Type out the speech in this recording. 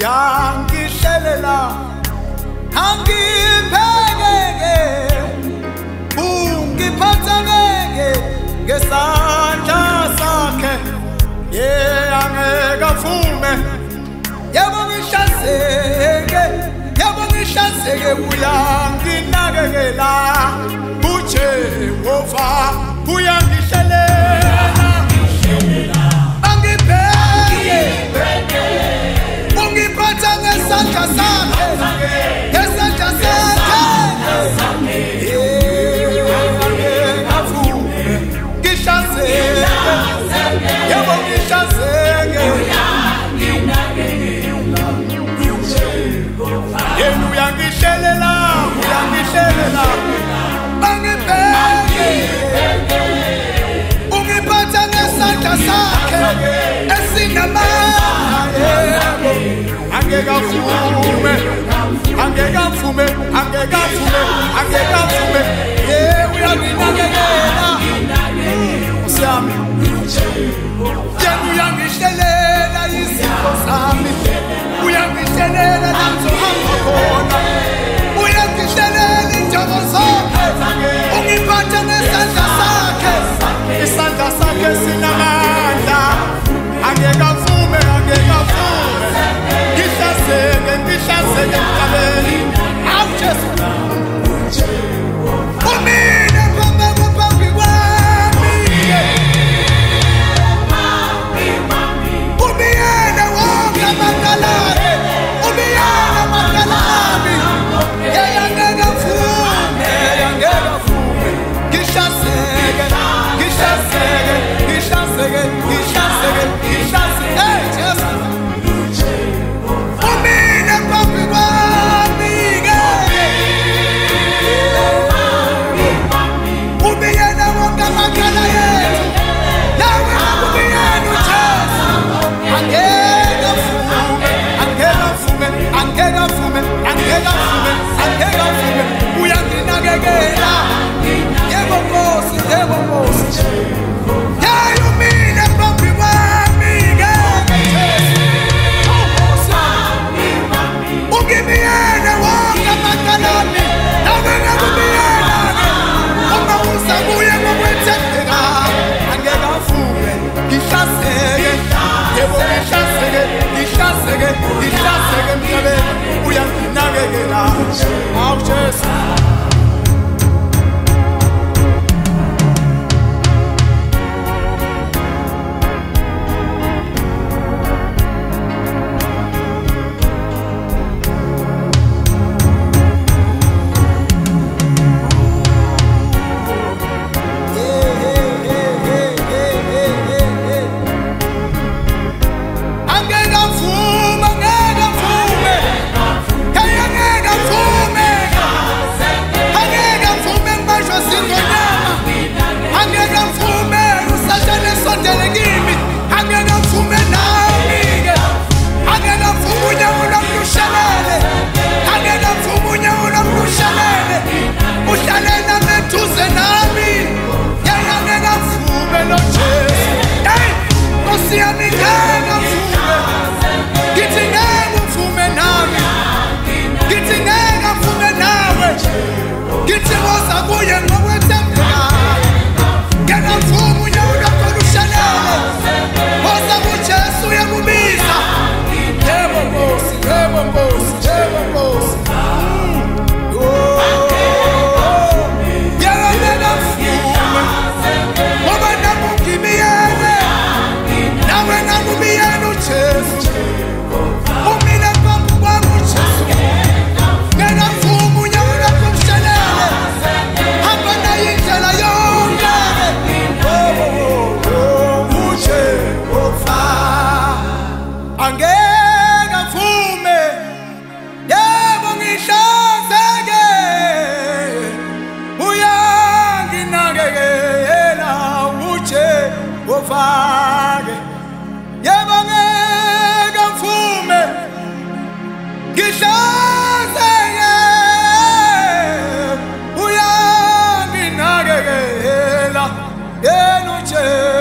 uyangihlelela angiphekeke ungiphatheke ngesandla sakhe angeke avume yebo ngishazeke uyanginakekela uJehova uyangihlelela angiphekeke ungiphatha ngesandla sakhe yebo ngishazeke yena uyangihlelela angibheke ungiphatha ngesandla sakhe esinamandla angeke avume uyanginakekela usami yena uyangihlelela izipho zami uyangihlelela nangizohamba khona uyangihlelela injongo zonke ungiphatha ngesandla sakhe isandla sakhe sinamandla angeke avume ngihlazeke emhlabeni awu Jesu umina phambi kwami ubiyena wonke amadalane ubiyena amadalane angeke avume ngihlazeke hey Jesu umina phambi kwami ubiyena wonke amadala yethu nawe ubiyena uJesu angeke avume uyanginakekela yebo Nkosi yayo mina phambi kwami ungibiyena wonke amadalane nawe ngakubiyena uma uzabuye ngokwethembeka angeke avume ngihlazeke yebo ngihlazeke emhlabeni uyanginakekela awu Jesu ufake yebo ngeke mfume ngihlazeke uyanginakekela yena uJesu